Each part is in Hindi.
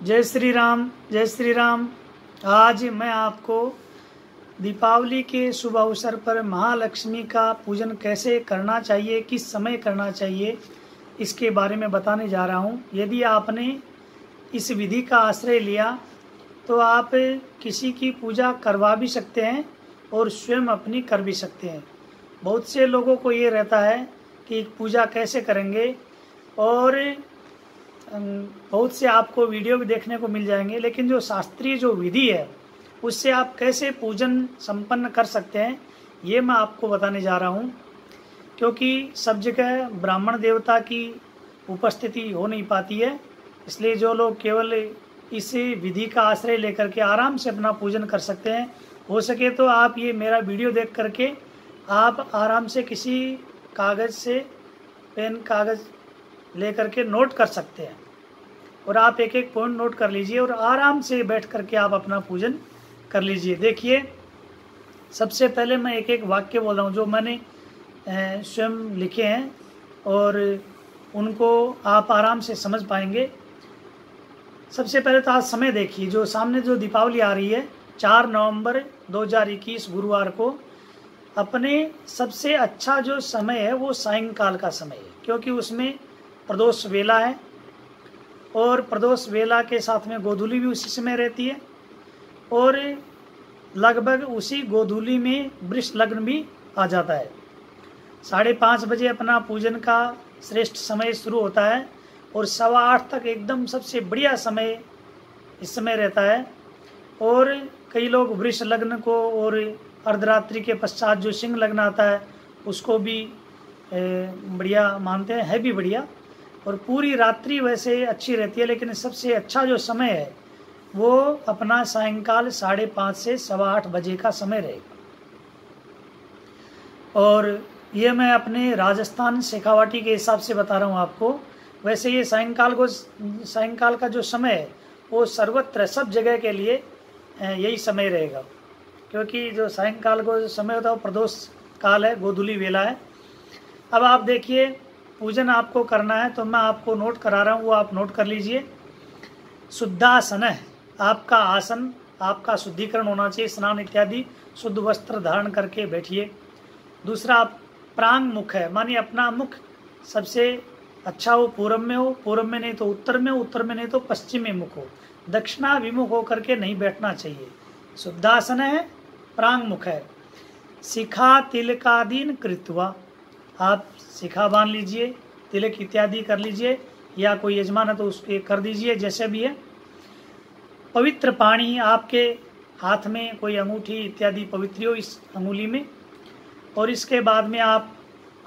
जय श्री राम, जय श्री राम। आज मैं आपको दीपावली के शुभ अवसर पर महालक्ष्मी का पूजन कैसे करना चाहिए, किस समय करना चाहिए, इसके बारे में बताने जा रहा हूँ। यदि आपने इस विधि का आश्रय लिया तो आप किसी की पूजा करवा भी सकते हैं और स्वयं अपनी कर भी सकते हैं। बहुत से लोगों को ये रहता है कि पूजा कैसे करेंगे, और बहुत से आपको वीडियो भी देखने को मिल जाएंगे, लेकिन जो शास्त्रीय जो विधि है उससे आप कैसे पूजन संपन्न कर सकते हैं ये मैं आपको बताने जा रहा हूँ। क्योंकि सब जगह ब्राह्मण देवता की उपस्थिति हो नहीं पाती है, इसलिए जो लोग केवल इस विधि का आश्रय लेकर के आराम से अपना पूजन कर सकते हैं, हो सके तो आप ये मेरा वीडियो देख करके आप आराम से किसी कागज़ से पेन कागज़ लेकर के नोट कर सकते हैं, और आप एक एक पॉइंट नोट कर लीजिए और आराम से बैठ करके आप अपना पूजन कर लीजिए। देखिए, सबसे पहले मैं एक एक वाक्य बोल रहा हूँ जो मैंने स्वयं लिखे हैं, और उनको आप आराम से समझ पाएंगे। सबसे पहले तो आज समय देखिए, जो सामने जो दीपावली आ रही है 4 नवंबर 2021 गुरुवार को, अपने सबसे अच्छा जो समय है वो सायंकाल का समय है, क्योंकि उसमें प्रदोष वेला है, और प्रदोष वेला के साथ में गोधूली भी उसी समय रहती है, और लगभग उसी गोधूली में वृष लग्न भी आ जाता है। 5:30 बजे अपना पूजन का श्रेष्ठ समय शुरू होता है, और 8:15 तक एकदम सबसे बढ़िया समय इस समय रहता है। और कई लोग वृष लग्न को और अर्धरात्रि के पश्चात जो सिंह लग्न आता है उसको भी बढ़िया मानते हैं, है भी बढ़िया। और पूरी रात्रि वैसे अच्छी रहती है, लेकिन सबसे अच्छा जो समय है वो अपना सायंकाल 5:30 से 8:15 बजे का समय रहेगा। और ये मैं अपने राजस्थान शेखावाटी के हिसाब से बता रहा हूँ आपको। वैसे ये सायंकाल का जो समय है वो सर्वत्र सब जगह के लिए यही समय रहेगा, क्योंकि जो सायंकाल को जो समय होता है वो प्रदोष काल है, गोधूली वेला है। अब आप देखिए, पूजन आपको करना है तो मैं आपको नोट करा रहा हूँ, वो आप नोट कर लीजिए। शुद्धासन है आपका आसन, आपका शुद्धिकरण होना चाहिए, स्नान इत्यादि, शुद्ध वस्त्र धारण करके बैठिए। दूसरा, प्रांग मुख है, मानिए अपना मुख सबसे अच्छा हो, पूर्व में हो, पूर्व में नहीं तो उत्तर में, उत्तर में नहीं तो पश्चिम में मुख हो, दक्षिणाभिमुख होकर के नहीं बैठना चाहिए। शुद्धासन है, प्रांग मुख है। शिखा तिलकादीन कृत्वा, आप शिखा बांध लीजिए, तिलक इत्यादि कर लीजिए, या कोई यजमान है तो उसके कर दीजिए, जैसे भी है। पवित्र पानी, आपके हाथ में कोई अंगूठी इत्यादि पवित्र हो इस अंगुली में, और इसके बाद में आप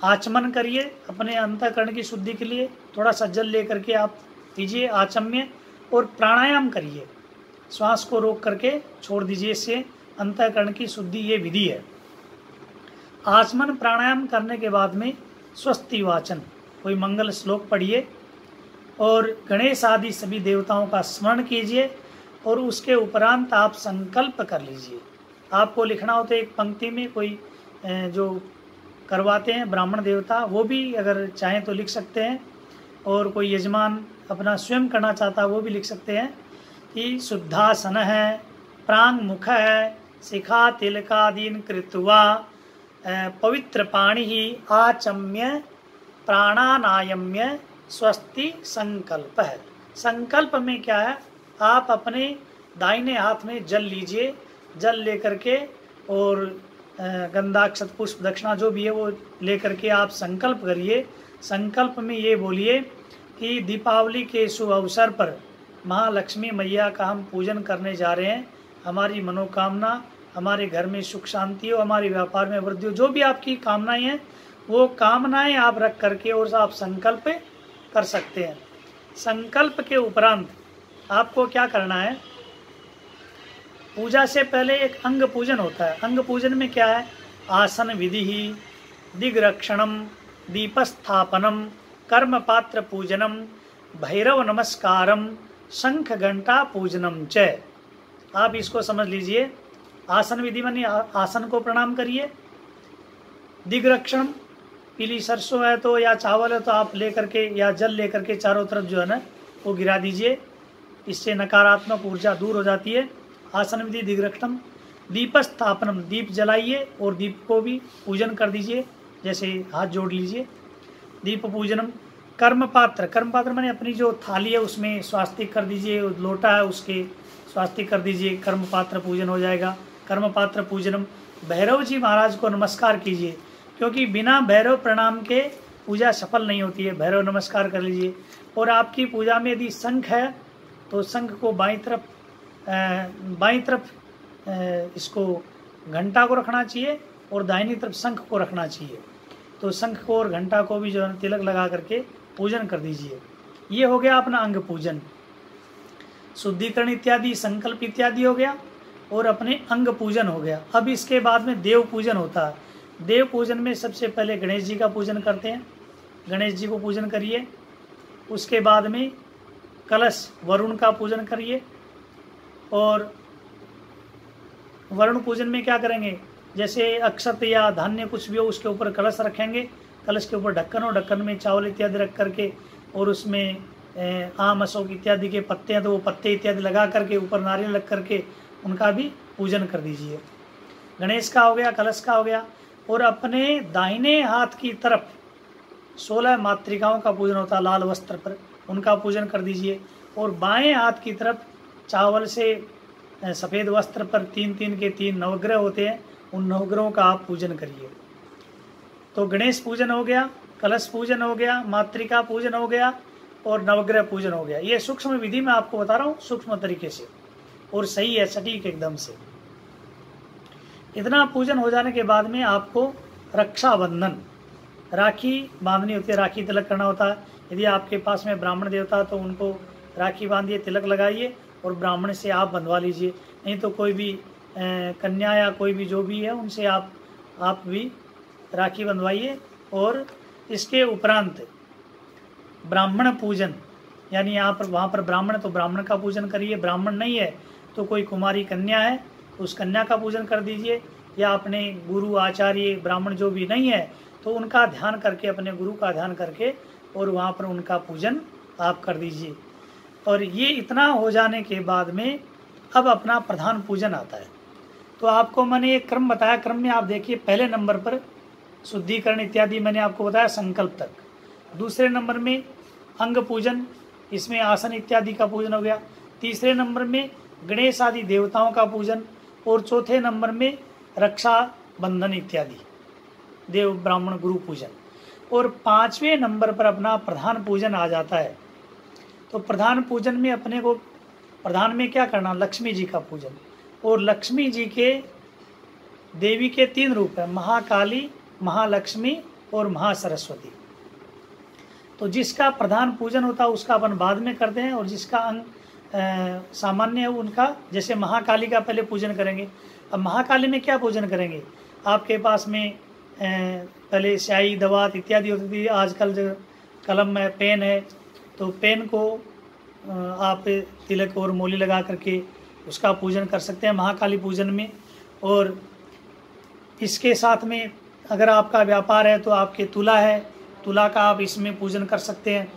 आचमन करिए अपने अंतःकरण की शुद्धि के लिए। थोड़ा सा जल लेकर के आप पीजिए आचम्य, और प्राणायाम करिए, श्वास को रोक करके छोड़ दीजिए, इससे अंतःकरण की शुद्धि ये विधि है। आचमन प्राणायाम करने के बाद में स्वस्ति वाचन, कोई मंगल श्लोक पढ़िए, और गणेश आदि सभी देवताओं का स्मरण कीजिए, और उसके उपरांत आप संकल्प कर लीजिए। आपको लिखना हो तो एक पंक्ति में कोई जो करवाते हैं ब्राह्मण देवता, वो भी अगर चाहें तो लिख सकते हैं, और कोई यजमान अपना स्वयं करना चाहता है वो भी लिख सकते हैं कि शुद्धासन है, प्रांग मुख है, शिखा तिलकादीन कृत्वा पवित्र पाणी ही आचम्य प्राणानायम्य स्वस्ति संकल्प है। संकल्प में क्या है, आप अपने दाहिने हाथ में जल लीजिए, जल लेकर के और गंधाक्षत पुष्प दक्षिणा जो भी है वो लेकर के आप संकल्प करिए। संकल्प में ये बोलिए कि दीपावली के शुभ अवसर पर महालक्ष्मी मैया का हम पूजन करने जा रहे हैं। हमारी मनोकामना, हमारे घर में सुख शांति हो, हमारे व्यापार में वृद्धि हो, जो भी आपकी कामनाएं हैं वो कामनाएं आप रख करके और आप संकल्प कर सकते हैं। संकल्प के उपरांत आपको क्या करना है, पूजा से पहले एक अंग पूजन होता है। अंग पूजन में क्या है, आसन विधि ही, दिग्रक्षणम, दीपस्थापनम, कर्म पात्र पूजनम, भैरव नमस्कारम, शंख घंटा पूजनम च। आप इसको समझ लीजिए। आसन विधि मानी आसन को प्रणाम करिए। दिग्रक्षण, पीली सरसों है तो या चावल है तो आप ले करके या जल ले करके चारों तरफ जो है ना वो गिरा दीजिए। इससे नकारात्मक ऊर्जा दूर हो जाती है। आसन विधि दिग्रक्षणम, दीपस्थापनम, दीप जलाइए और दीप को भी पूजन कर दीजिए, जैसे हाथ जोड़ लीजिए। दीप पूजनम, कर्म पात्र, कर्म पात्र माने अपनी जो थाली है उसमें स्वास्तिक कर दीजिए, लोटा है उसके स्वास्तिक कर दीजिए, कर्म पात्र पूजन हो जाएगा। कर्म पात्र पूजनम, भैरव जी महाराज को नमस्कार कीजिए, क्योंकि बिना भैरव प्रणाम के पूजा सफल नहीं होती है। भैरव नमस्कार कर लीजिए। और आपकी पूजा में यदि शंख है तो शंख को बाईं तरफ इसको घंटा को रखना चाहिए और दाहिनी तरफ शंख को रखना चाहिए। तो शंख को और घंटा को भी जो है तिलक लगा करके पूजन कर दीजिए। ये हो गया अपना अंग पूजन। शुद्धिकरण इत्यादि, संकल्प इत्यादि हो गया और अपने अंग पूजन हो गया। अब इसके बाद में देव पूजन होता है। देव पूजन में सबसे पहले गणेश जी का पूजन करते हैं। गणेश जी को पूजन करिए। उसके बाद में कलश वरुण का पूजन करिए। और वरुण पूजन में क्या करेंगे, जैसे अक्षत या धान्य कुछ भी हो उसके ऊपर कलश रखेंगे। कलश के ऊपर ढक्कन हो, ढक्कन में चावल इत्यादि रख करके और उसमें आम अशोक इत्यादि के पत्ते हैं तो वो पत्ते इत्यादि लगा करके ऊपर नारियल रख करके उनका भी पूजन कर दीजिए। गणेश का हो गया, कलश का हो गया। और अपने दाहिने हाथ की तरफ 16 मातृकाओं का पूजन होता है लाल वस्त्र पर, उनका पूजन कर दीजिए। और बाएं हाथ की तरफ चावल से सफ़ेद वस्त्र पर 3 के 3 नवग्रह होते हैं, उन नवग्रहों का आप पूजन करिए। तो गणेश पूजन हो गया, कलश पूजन हो गया, मातृका पूजन हो गया और नवग्रह पूजन हो गया। ये सूक्ष्म विधि में आपको बता रहा हूँ, सूक्ष्म तरीके से, और सही है, सटीक एकदम से। इतना पूजन हो जाने के बाद में आपको रक्षाबंधन, राखी बांधनी होती है, राखी तिलक करना होता है। यदि आपके पास में ब्राह्मण देवता तो उनको राखी बांधिए, तिलक लगाइए और ब्राह्मण से आप बंधवा लीजिए। नहीं तो कोई भी कन्या या कोई भी जो भी है उनसे आप भी राखी बंधवाइए। और इसके उपरांत ब्राह्मण पूजन, यानी यहाँ पर वहाँ पर ब्राह्मण तो ब्राह्मण का पूजन करिए। ब्राह्मण नहीं है तो कोई कुमारी कन्या है तो उस कन्या का पूजन कर दीजिए, या अपने गुरु आचार्य ब्राह्मण जो भी नहीं है तो उनका ध्यान करके, अपने गुरु का ध्यान करके और वहाँ पर उनका पूजन आप कर दीजिए। और ये इतना हो जाने के बाद में अब अपना प्रधान पूजन आता है। तो आपको मैंने एक क्रम बताया, क्रम में आप देखिए, पहले नंबर पर शुद्धिकरण इत्यादि मैंने आपको बताया संकल्प तक। दूसरे नंबर में अंग पूजन, इसमें आसन इत्यादि का पूजन हो गया। तीसरे नंबर में गणेश आदि देवताओं का पूजन। और चौथे नंबर में रक्षा बंधन इत्यादि, देव ब्राह्मण गुरु पूजन। और 5वें नंबर पर अपना प्रधान पूजन आ जाता है। तो प्रधान पूजन में अपने को प्रधान में क्या करना, लक्ष्मी जी का पूजन। और लक्ष्मी जी के देवी के 3 रूप है, महाकाली, महालक्ष्मी और महासरस्वती। तो जिसका प्रधान पूजन होता है उसका अपन बाद में करते हैं, और जिसका अंग सामान्य है उनका, जैसे महाकाली का पहले पूजन करेंगे। अब महाकाली में क्या पूजन करेंगे, आपके पास में पहले स्याही दवात इत्यादि होती थी, आजकल जो कलम है, पेन है, तो पेन को आप तिलक और मोली लगा करके उसका पूजन कर सकते हैं महाकाली पूजन में। और इसके साथ में अगर आपका व्यापार है तो आपके तुला है, तुला का आप इसमें पूजन कर सकते हैं।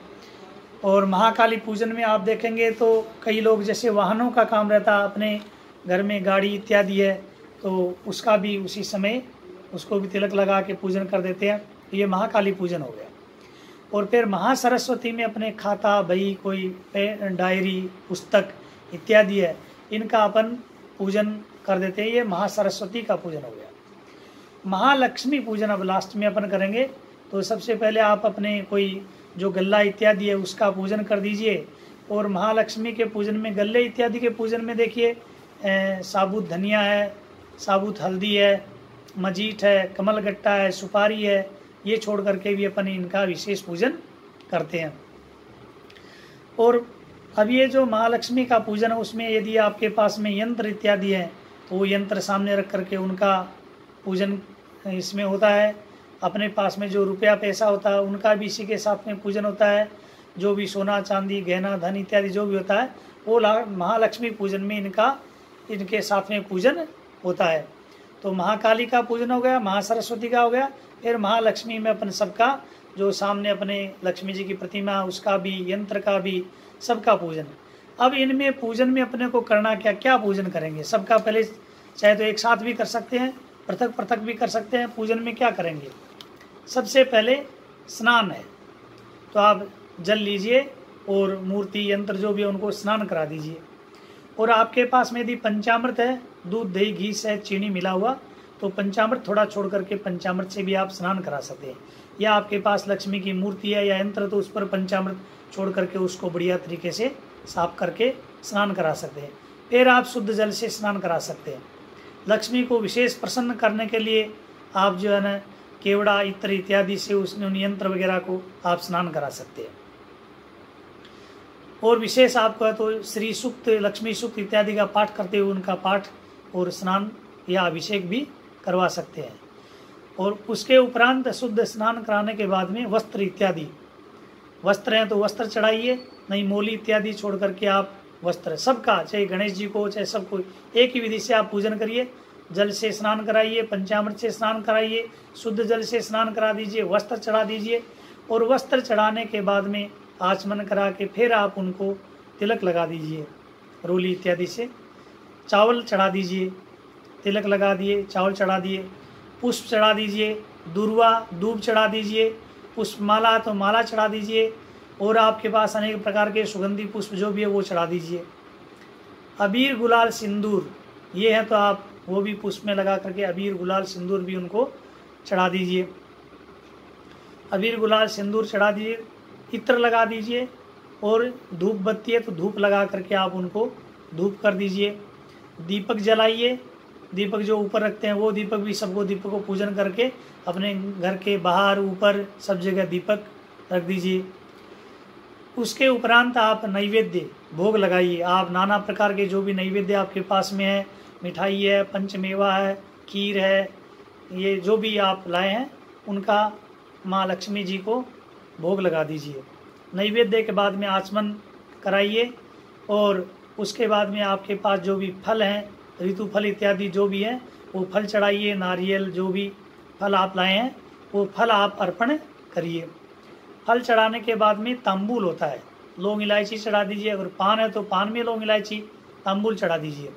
और महाकाली पूजन में आप देखेंगे तो कई लोग जैसे वाहनों का काम रहता है, अपने घर में गाड़ी इत्यादि है तो उसका भी उसी समय उसको भी तिलक लगा के पूजन कर देते हैं। तो ये महाकाली पूजन हो गया। और फिर महासरस्वती में अपने खाता, बही, कोई डायरी, पुस्तक इत्यादि है, इनका अपन पूजन कर देते हैं। ये महासरस्वती का पूजन हो गया। महालक्ष्मी पूजन अब लास्ट में अपन करेंगे। तो सबसे पहले आप अपने कोई जो गल्ला इत्यादि है उसका पूजन कर दीजिए। और महालक्ष्मी के पूजन में, गल्ले इत्यादि के पूजन में देखिए साबुत धनिया है, साबुत हल्दी है, मजीठ है, कमलगट्टा है, सुपारी है, ये छोड़ करके भी अपन इनका विशेष पूजन करते हैं। और अब ये जो महालक्ष्मी का पूजन है उसमें यदि आपके पास में यंत्र इत्यादि हैं तो वो यंत्र सामने रख करके उनका पूजन इसमें होता है। अपने पास में जो रुपया पैसा होता है उनका भी इसी के साथ में पूजन होता है। जो भी सोना चांदी गहना धन इत्यादि जो भी होता है वो महालक्ष्मी पूजन में इनके साथ में पूजन होता है। तो महाकाली का पूजन हो गया, महासरस्वती का हो गया, फिर महालक्ष्मी में अपन सबका जो सामने अपने लक्ष्मी जी की प्रतिमा उसका भी, यंत्र का भी, सबका पूजन। अब इनमें पूजन में अपने को करना क्या, क्या पूजन करेंगे? सबका पहले चाहे तो एक साथ भी कर सकते हैं, पृथक पृथक भी कर सकते हैं। पूजन में क्या करेंगे? सबसे पहले स्नान है, तो आप जल लीजिए और मूर्ति यंत्र जो भी है उनको स्नान करा दीजिए। और आपके पास में यदि पंचामृत है, दूध दही घी शहद चीनी मिला हुआ, तो पंचामृत थोड़ा छोड़ करके पंचामृत से भी आप स्नान करा सकते हैं। या आपके पास लक्ष्मी की मूर्ति है या यंत्र, तो उस पर पंचामृत छोड़ करके उसको बढ़िया तरीके से साफ करके स्नान करा सकते हैं। फिर आप शुद्ध जल से स्नान करा सकते हैं। लक्ष्मी को विशेष प्रसन्न करने के लिए आप जो है ना केवड़ा इत्र इत्यादि से उस यंत्र वगैरह को आप स्नान करा सकते हैं। और विशेष आपको है तो श्री सूक्त लक्ष्मी सूक्त इत्यादि का पाठ करते हुए उनका पाठ और स्नान या अभिषेक भी करवा सकते हैं। और उसके उपरांत शुद्ध स्नान कराने के बाद में वस्त्र इत्यादि, वस्त्र हैं तो वस्त्र चढ़ाइए, नहीं मोली इत्यादि छोड़ करके आप वस्त्र सबका, चाहे गणेश जी को चाहे सबको, एक ही विधि से आप पूजन करिए। जल से स्नान कराइए, पंचामृत से स्नान कराइए, शुद्ध जल से स्नान करा दीजिए, वस्त्र चढ़ा दीजिए। और वस्त्र चढ़ाने के बाद में आचमन करा के फिर आप उनको तिलक लगा दीजिए रोली इत्यादि से। चावल चढ़ा दीजिए, तिलक लगा दिए, चावल चढ़ा दिए, पुष्प चढ़ा दीजिए, दुर्वा दूब चढ़ा दीजिए, पुष्पमाला तो माला चढ़ा दीजिए, और आपके पास अनेक प्रकार के सुगंधी पुष्प जो भी है वो चढ़ा दीजिए। अबीर गुलाल सिंदूर ये है तो आप वो भी पुष्प में लगा करके अबीर गुलाल सिंदूर भी उनको चढ़ा दीजिए। अबीर गुलाल सिंदूर चढ़ा दीजिए, इत्र लगा दीजिए, और धूप बत्ती है तो धूप लगा करके आप उनको धूप कर दीजिए। दीपक जलाइए, दीपक जो ऊपर रखते हैं वो दीपक भी, सबको दीपक को पूजन करके अपने घर के बाहर ऊपर सब जगह दीपक रख दीजिए। उसके उपरांत आप नैवेद्य भोग लगाइए। आप नाना प्रकार के जो भी नैवेद्य आपके पास में है, मिठाई है, पंचमेवा है, खीर है, ये जो भी आप लाए हैं उनका माँ लक्ष्मी जी को भोग लगा दीजिए। नैवेद्य के बाद में आचमन कराइए, और उसके बाद में आपके पास जो भी फल हैं, ऋतु फल इत्यादि जो भी है वो फल चढ़ाइए। नारियल जो भी फल आप लाए हैं वो फल आप अर्पण करिए। फल चढ़ाने के बाद में तांबूल होता है, लौंग इलायची चढ़ा दीजिए। अगर पान है तो पान में लौंग इलायची तांबूल चढ़ा दीजिए।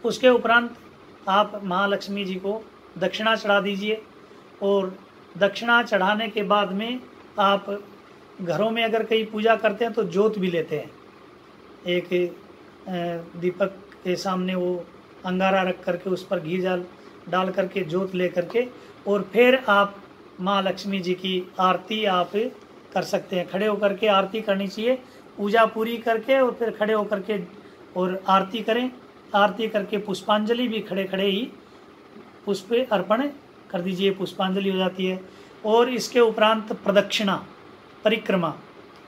उसके उपरांत आप महालक्ष्मी जी को दक्षिणा चढ़ा दीजिए। और दक्षिणा चढ़ाने के बाद में आप घरों में अगर कहीं पूजा करते हैं तो जोत भी लेते हैं, एक दीपक के सामने वो अंगारा रख करके उस पर घी जल डाल करके जोत ले करके, और फिर आप माँ लक्ष्मी जी की आरती आप कर सकते हैं। खड़े होकर के आरती करनी चाहिए, पूजा पूरी करके और फिर खड़े होकर के और आरती करें। आरती करके पुष्पांजलि भी खड़े खड़े ही पुष्प अर्पण कर दीजिए, पुष्पांजलि हो जाती है। और इसके उपरांत प्रदक्षिणा, परिक्रमा,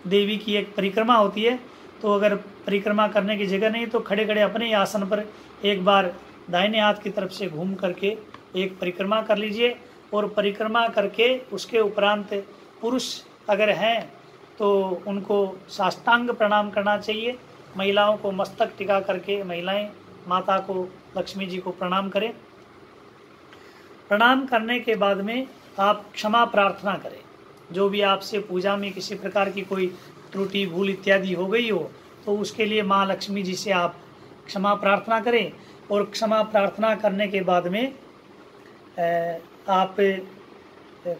देवी की एक परिक्रमा होती है, तो अगर परिक्रमा करने की जगह नहीं तो खड़े खड़े अपने आसन पर एक बार दाहिने हाथ की तरफ से घूम करके एक परिक्रमा कर लीजिए। और परिक्रमा करके उसके उपरांत पुरुष अगर हैं तो उनको साष्टांग प्रणाम करना चाहिए। महिलाओं को मस्तक टिका करके महिलाएं माता को लक्ष्मी जी को प्रणाम करें। प्रणाम करने के बाद में आप क्षमा प्रार्थना करें। जो भी आपसे पूजा में किसी प्रकार की कोई त्रुटि भूल इत्यादि हो गई हो तो उसके लिए माँ लक्ष्मी जी से आप क्षमा प्रार्थना करें। और क्षमा प्रार्थना करने के बाद में आप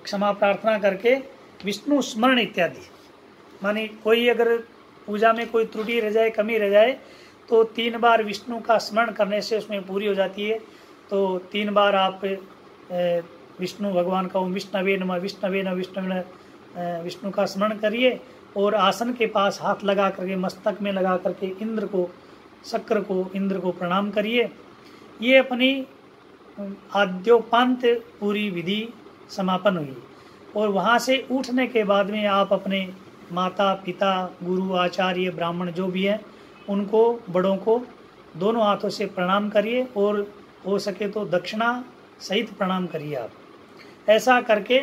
क्षमा प्रार्थना करके विष्णु स्मरण इत्यादि, माने कोई अगर पूजा में कोई त्रुटि रह जाए, कमी रह जाए तो 3 बार विष्णु का स्मरण करने से उसमें पूरी हो जाती है। तो 3 बार आप विष्णु भगवान का ओम विष्णवे नमः, विष्णवे नमः, विष्णवे विष्णु का स्मरण करिए। और आसन के पास हाथ लगा करके मस्तक में लगा करके इंद्र को, शक्र को, इंद्र को प्रणाम करिए। ये अपनी आद्योपांत पूरी विधि समापन हुई। और वहाँ से उठने के बाद में आप अपने माता पिता, गुरु, आचार्य, ब्राह्मण जो भी हैं उनको, बड़ों को दोनों हाथों से प्रणाम करिए। और हो सके तो दक्षिणा सहित प्रणाम करिए आप। ऐसा करके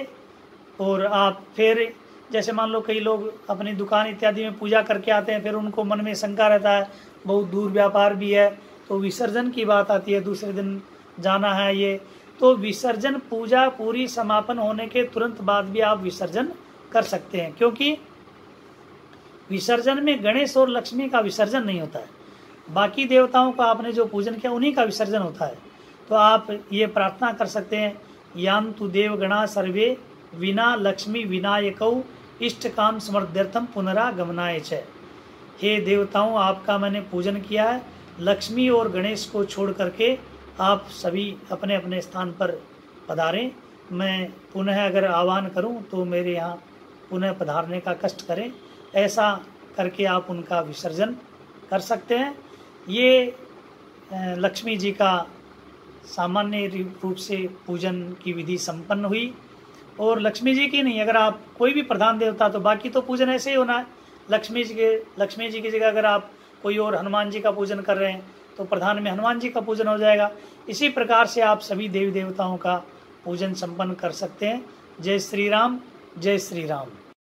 और आप फिर जैसे मान लो कई लोग अपनी दुकान इत्यादि में पूजा करके आते हैं, फिर उनको मन में शंका रहता है, बहुत दूर व्यापार भी है, तो विसर्जन की बात आती है, दूसरे दिन जाना है ये, तो विसर्जन पूजा पूरी समापन होने के तुरंत बाद भी आप विसर्जन कर सकते हैं। क्योंकि विसर्जन में गणेश और लक्ष्मी का विसर्जन नहीं होता है। बाकी देवताओं का आपने जो पूजन किया उन्हीं का विसर्जन होता है। तो आप ये प्रार्थना कर सकते हैं, यान्तु देवगणा सर्वे विना लक्ष्मी विनायकौ इष्ट काम समृद्ध्यर्थम पुनरागमनाय च। हे देवताओं, आपका मैंने पूजन किया है, लक्ष्मी और गणेश को छोड़ करके आप सभी अपने अपने स्थान पर पधारें। मैं पुनः अगर आह्वान करूं तो मेरे यहाँ पुनः पधारने का कष्ट करें, ऐसा करके आप उनका विसर्जन कर सकते हैं। ये लक्ष्मी जी का सामान्य रूप से पूजन की विधि संपन्न हुई। और लक्ष्मी जी की नहीं, अगर आप कोई भी प्रधान देवता, तो बाकी तो पूजन ऐसे ही होना है। लक्ष्मी जी की जगह अगर आप कोई और हनुमान जी का पूजन कर रहे हैं तो प्रधान में हनुमान जी का पूजन हो जाएगा। इसी प्रकार से आप सभी देवी देवताओं का पूजन संपन्न कर सकते हैं। जय श्री राम, जय श्री राम।